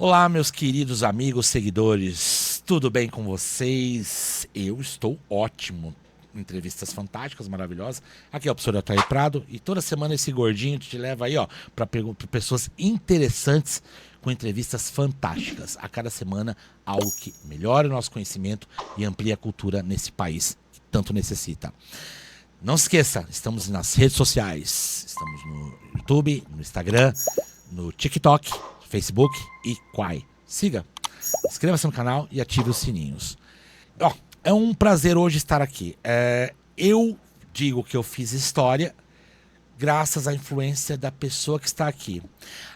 Olá, meus queridos amigos, seguidores, tudo bem com vocês? Eu estou ótimo. Entrevistas fantásticas, maravilhosas. Aqui é o professor Altair Prado e toda semana esse gordinho te leva aí, ó, para pessoas interessantes com entrevistas fantásticas. A cada semana, algo que melhora o nosso conhecimento e amplia a cultura nesse país que tanto necessita. Não se esqueça, estamos nas redes sociais. Estamos no YouTube, no Instagram, no TikTok, Facebook e Quai. Siga, inscreva-se no canal e ative os sininhos. Ó, é um prazer hoje estar aqui. Eu digo que eu fiz história graças à influência da pessoa que está aqui.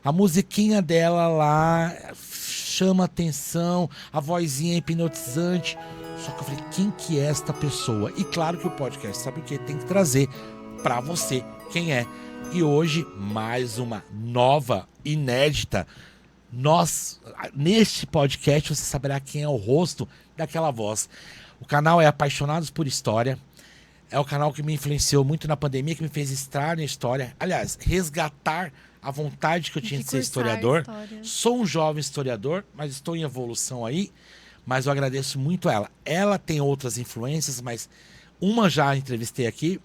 A musiquinha dela lá chama atenção, a vozinha é hipnotizante. Só que eu falei, quem que é esta pessoa? E claro que o podcast sabe o que tem que trazer para você quem é. E hoje, mais uma nova, inédita. Neste podcast, você saberá quem é o rosto daquela voz. O canal é Apaixonados por História. É o canal que me influenciou muito na pandemia, que me fez estar na história. Aliás, resgatar a vontade que eu tinha de ser historiador. Sou um jovem historiador, mas estou em evolução aí. Mas eu agradeço muito ela. Ela tem outras influências, mas uma já entrevistei aqui.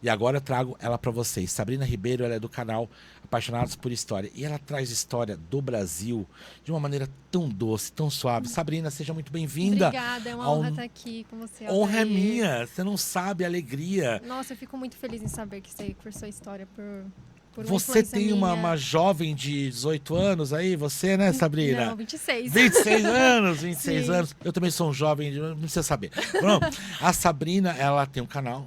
E agora eu trago ela para vocês. Sabrina Ribeiro, ela é do canal Apaixonados por História. E ela traz história do Brasil de uma maneira tão doce, tão suave. Sabrina, seja muito bem-vinda. Obrigada, é uma honra estar aqui com você. Honra é minha, você não sabe a alegria. Nossa, eu fico muito feliz em saber que você cursou História por você tem uma jovem de 18 anos aí, você, né, Sabrina? Não, 26. 26 anos, 26 Sim. anos. Eu também sou um jovem, não precisa saber. Bom, a Sabrina, ela tem um canal,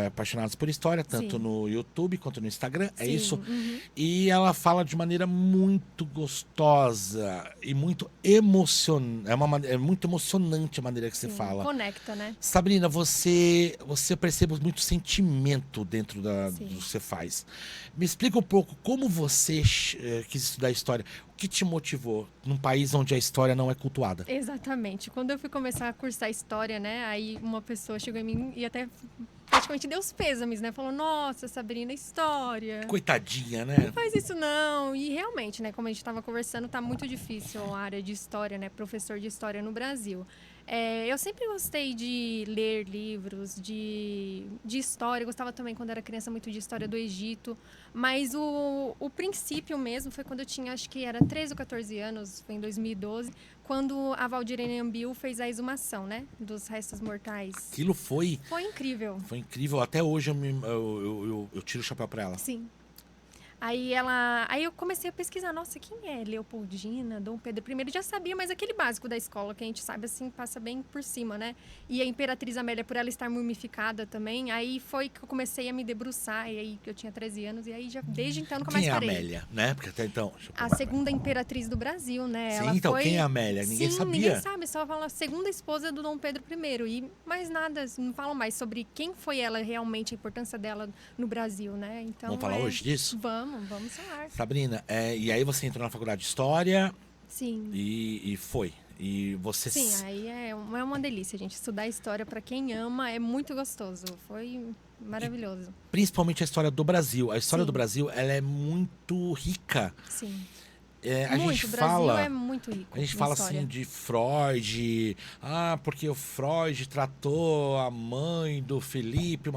Apaixonados por História, tanto no YouTube quanto no Instagram, é isso? Uhum. E ela fala de maneira muito gostosa e muito emocionante. É muito emocionante a maneira que você fala. Conecta, né? Sabrina, você percebe muito sentimento dentro do que você faz. Me explica um pouco como você quis estudar história. O que te motivou num país onde a história não é cultuada? Exatamente. Quando eu fui começar a cursar História, né? Aí uma pessoa chegou em mim e até praticamente deu os pêsames, né? Falou, nossa, Sabrina, História. Coitadinha, né? Não faz isso não. E realmente, né? Como a gente estava conversando, tá muito difícil a área de História, né? Professor de História no Brasil. Eu sempre gostei de ler livros de história. Eu gostava também, quando era criança, muito de história do Egito. Mas o princípio mesmo foi quando eu tinha, acho que era 13 ou 14 anos, foi em 2012, quando a Valdirene Ambil fez a exumação, né? Dos restos mortais. Aquilo foi... Foi incrível. Foi incrível. Até hoje eu tiro o chapéu pra ela. Sim. Aí eu comecei a pesquisar, nossa, quem é Leopoldina, Dom Pedro I? Eu já sabia, mas aquele básico da escola, que a gente sabe assim, passa bem por cima, né? E a Imperatriz Amélia, por ela estar mumificada também, aí foi que eu comecei a me debruçar, e aí que eu tinha 13 anos, e aí já desde então nunca mais parei. Quem é a Amélia, né? Porque até então... A segunda imperatriz do Brasil, né? Sim, ela então, foi... quem é a Amélia? Ninguém sabia. Ninguém sabe, só fala a segunda esposa do Dom Pedro I. E mais nada, não falam mais sobre quem foi ela realmente, a importância dela no Brasil, né? Então, vamos falar hoje disso? Vamos falar. Sabrina, e aí você entrou na faculdade de História. Sim. E foi. E você... Sim, aí é uma delícia, gente. Estudar História, para quem ama, é muito gostoso. Foi maravilhoso. E, principalmente a história do Brasil. A história do Brasil, ela é muito rica. Sim. A gente o fala, Brasil é muito rico. A gente fala história. assim de Freud. Porque o Freud tratou a mãe do Felipe.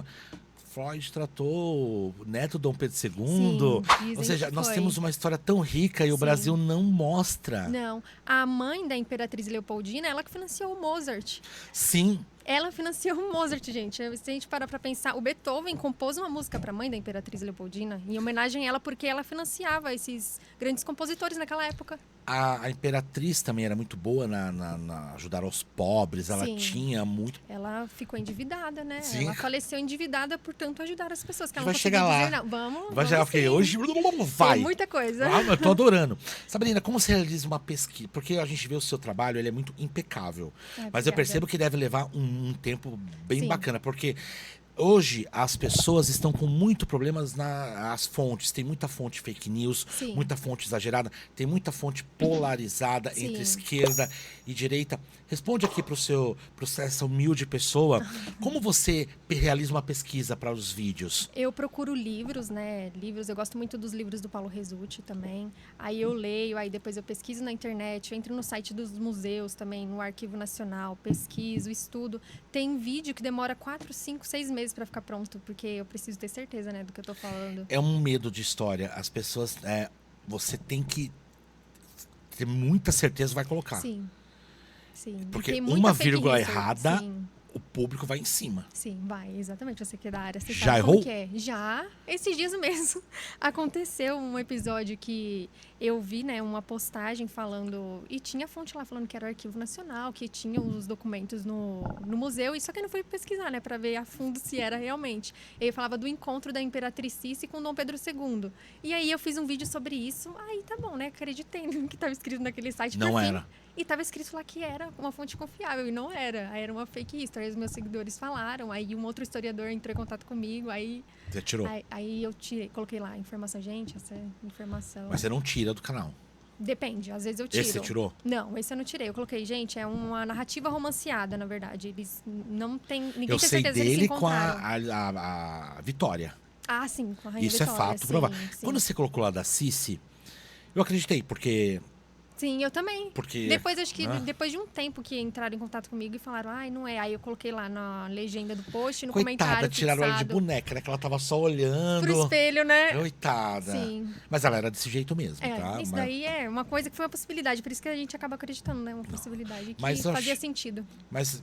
Freud tratou o neto Dom Pedro II. Sim, ou seja, nós temos uma história tão rica e o Brasil não mostra. Não. A mãe da Imperatriz Leopoldina, ela que financiou o Mozart. Sim. Ela financiou o Mozart, gente. Se a gente parar pra pensar, o Beethoven compôs uma música pra mãe da Imperatriz Leopoldina, em homenagem a ela, porque ela financiava esses grandes compositores naquela época. A Imperatriz também era muito boa na ajudar os pobres. Ela tinha muito... Ela ficou endividada, né? Sim. Ela faleceu endividada, portanto, ajudar as pessoas. Que ela vai não chegar lá. Dizer, não. Vamos. Vai chegar, porque hoje vai. Tem muita coisa. Eu tô adorando. Sabrina, como você realiza uma pesquisa? Porque a gente vê o seu trabalho, ele é muito impecável. Mas eu percebo que deve levar um tempo bem bacana, porque Hoje as pessoas estão com muito problemas nas fontes. Tem muita fonte fake news, Sim. muita fonte exagerada, tem muita fonte polarizada Sim. entre esquerda e direita. Responde aqui para essa humilde pessoa, como você realiza uma pesquisa para os vídeos? Eu procuro livros, né? Livros, eu gosto muito dos livros do Paulo Rezzutti também. Aí eu leio, aí depois eu pesquiso na internet, eu entro no site dos museus também, no Arquivo Nacional, pesquiso, estudo. Tem vídeo que demora 4, 5, 6 meses para ficar pronto, porque eu preciso ter certeza, né, do que eu tô falando. É um medo de história. As pessoas, você tem que ter muita certeza vai colocar. Sim. Sim. Porque Tem muita uma fake vírgula news, errada, sim. o público vai em cima. Sim, vai, exatamente. Você que é da área, você Já sabe como errou? que é. Já, esses dias mesmo, aconteceu um episódio que eu vi, né, uma postagem falando... E tinha fonte lá falando que era o Arquivo Nacional, que tinha os documentos no museu. E só que eu não fui pesquisar, né, para ver a fundo se era realmente. Ele falava do encontro da Imperatriz Cici com Dom Pedro II. E aí eu fiz um vídeo sobre isso. Aí tá bom, né, acreditei no que estava escrito naquele site. Não por fim. era. E tava escrito lá que era uma fonte confiável, e não era. Aí era uma fake history. Aí os meus seguidores falaram, aí um outro historiador entrou em contato comigo, aí Você tirou. aí eu tirei, coloquei lá, informação. Gente, essa informação... Mas você não tira do canal. Depende, às vezes eu tiro. Esse você tirou? Não, esse eu não tirei. Eu coloquei, gente, é uma narrativa romanceada, na verdade. Eles não tem... Ninguém Eu tem sei certeza se eles se dele com encontraram. a Vitória. Ah, sim, com a Rainha Isso é Vitória, fato sim, provável. sim. Quando você colocou lá da Cici, eu acreditei, porque... Sim, eu também. Porque, Depois, acho que né? depois de um tempo que entraram em contato comigo e falaram, ai, não é. Aí eu coloquei lá na legenda do post, no Coitada, comentário tiraram ela de fixado boneca, né? Que ela tava só olhando. pro espelho, né? Coitada. Sim. Mas ela era desse jeito mesmo, É, tá? isso Mas- daí é uma coisa que foi uma possibilidade, por isso que a gente acaba acreditando, né? Uma possibilidade que Mas eu fazia acho- sentido. Mas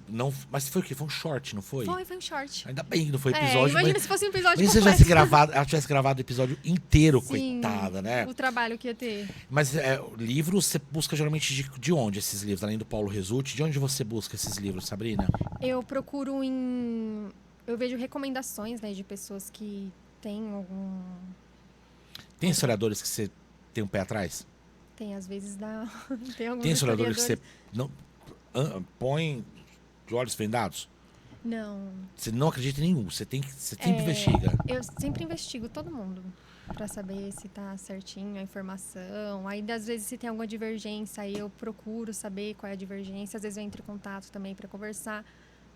foi o quê? Foi um short, não foi? Foi um short. Ainda bem que não foi É, episódio. imagina mas... se fosse um episódio Mas se completo. ela tivesse gravado o episódio inteiro, Sim, coitada, né? o trabalho que ia ter. Mas livros, você busca geralmente de onde esses livros? Além do Paulo Rezzutti, de onde você busca esses livros, Sabrina? Eu procuro em... Eu vejo recomendações, né, de pessoas que têm algum... Tem historiadores que você tem um pé atrás? Tem, às vezes, dá... Tem alguns Tem historiadores que você historiadores... não põe de olhos vendados? Não. Você não acredita em nenhum, você sempre investiga. Eu sempre investigo todo mundo para saber se tá certinho a informação. Aí, às vezes, se tem alguma divergência, aí eu procuro saber qual é a divergência. Às vezes eu entro em contato também para conversar.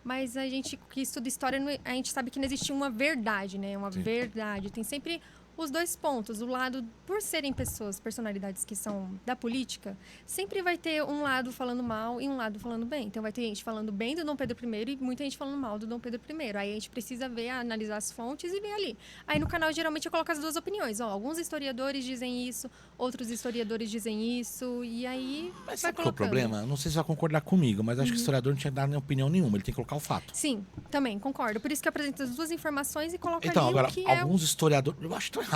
Mas a gente que estuda história, a gente sabe que não existe uma verdade, né? Uma Sim. verdade. Tem sempre os dois pontos. O lado, por serem pessoas, personalidades que são da política, sempre vai ter um lado falando mal e um lado falando bem. Então vai ter gente falando bem do Dom Pedro I e muita gente falando mal do Dom Pedro I. Aí a gente precisa ver, analisar as fontes e ver ali. Aí no canal, geralmente, eu coloco as duas opiniões. Ó, alguns historiadores dizem isso, outros historiadores dizem isso, e aí Mas vai sabe qual é o colocando. problema? Não sei se você vai concordar comigo, mas acho que o historiador não tinha que dar nem opinião nenhuma, ele tem que colocar o fato. Sim, também, concordo. Por isso que eu apresento as duas informações e coloco Então, ali agora, o que é... alguns historiadores. Eu acho tão errado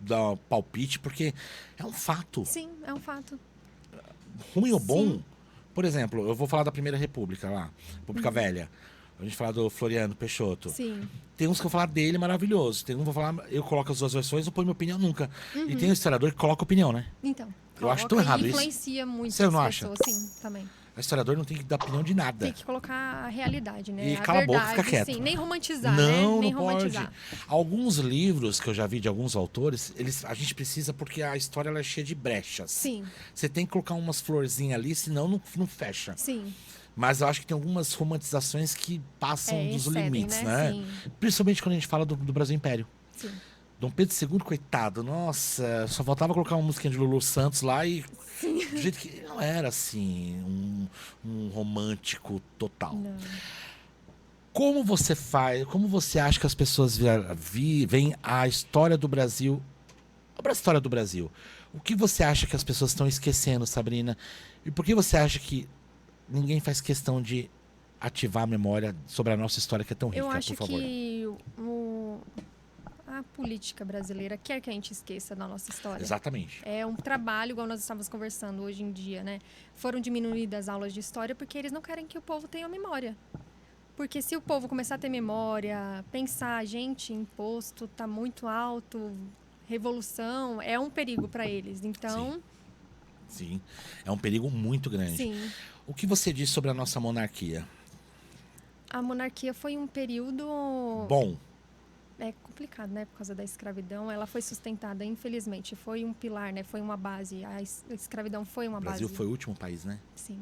dar palpite, porque é um fato. Sim, é um fato. Ruim ou bom. Sim. Por exemplo, eu vou falar da Primeira República lá, República Velha. A gente fala do Floriano Peixoto. Sim. Tem uns que eu vou falar dele maravilhoso. Tem um que eu vou falar, eu coloco as duas versões, não ponho minha opinião nunca. E tem um historiador que coloca opinião, né? Então, Eu acho tão coloca e errado isso. influencia muito Você as não acha? pessoas. Sim, também. O historiador não tem que dar opinião de nada. Tem que colocar a realidade, né? E a cala a boca e verdade, fica quieto. sim. Nem romantizar, Não, né? Nem não pode. romantizar. Alguns livros que eu já vi de alguns autores, a gente precisa porque a história ela é cheia de brechas. Sim, Você tem que colocar umas florzinhas ali, senão não fecha. sim. Mas eu acho que tem algumas romantizações que passam dos excedem, limites, né? Sim, Principalmente quando a gente fala do Brasil Império. sim. Dom Pedro II, coitado, nossa, só faltava colocar uma musiquinha de Lulu Santos lá e. Do jeito que. Não era assim, um romântico total. Não. Como você faz, como você acha que as pessoas veem a história do Brasil? A história do Brasil. O que você acha que as pessoas estão esquecendo, Sabrina? E por que você acha que ninguém faz questão de ativar a memória sobre a nossa história que é tão rica, Eu acho por favor? que a política brasileira quer que a gente esqueça da nossa história. Exatamente. É um trabalho, igual nós estávamos conversando hoje em dia, né? Foram diminuídas as aulas de história porque eles não querem que o povo tenha memória. Porque se o povo começar a ter memória, pensar, gente, imposto tá muito alto, revolução, é um perigo para eles. Então, Sim. É um perigo muito grande. sim. O que você diz sobre a nossa monarquia? A monarquia foi um período Bom, complicado, né? Por causa da escravidão. Ela foi sustentada, infelizmente. Foi um pilar, né? Foi uma base. A escravidão foi uma o base. Brasil foi o último país, né? Sim.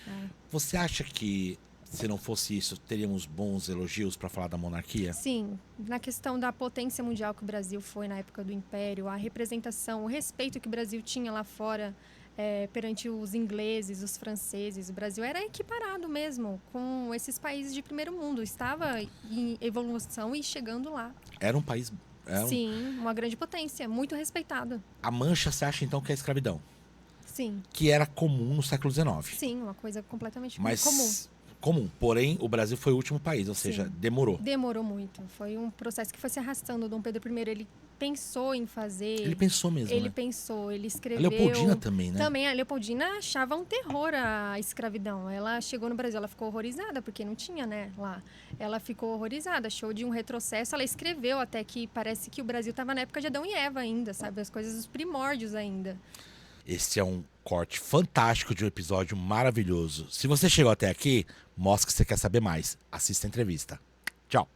É. Você acha que, se não fosse isso, teríamos bons elogios para falar da monarquia? Sim, na questão da potência mundial que o Brasil foi na época do Império, a representação, o respeito que o Brasil tinha lá fora perante os ingleses, os franceses, o Brasil era equiparado mesmo com esses países de primeiro mundo, estava em evolução e chegando lá. Era um país... Sim, uma grande potência, muito respeitado. A mancha, você acha então que é a escravidão? Sim, Que era comum no século XIX. sim, uma coisa completamente Mas comum. comum. Porém, o Brasil foi o último país, ou seja, Sim. demorou. Demorou muito. Foi um processo que foi se arrastando. O Dom Pedro I, ele pensou em fazer. Ele pensou mesmo, Ele né? pensou, ele A escreveu. Leopoldina também, né? Também a Leopoldina achava um terror a escravidão. Ela chegou no Brasil, ela ficou horrorizada, porque não tinha, né, lá. Ela ficou horrorizada, achou de um retrocesso. Ela escreveu até que parece que o Brasil estava na época de Adão e Eva ainda, sabe? As coisas dos primórdios ainda. Esse é um corte fantástico de um episódio maravilhoso. Se você chegou até aqui, mostra que você quer saber mais. Assista a entrevista. Tchau.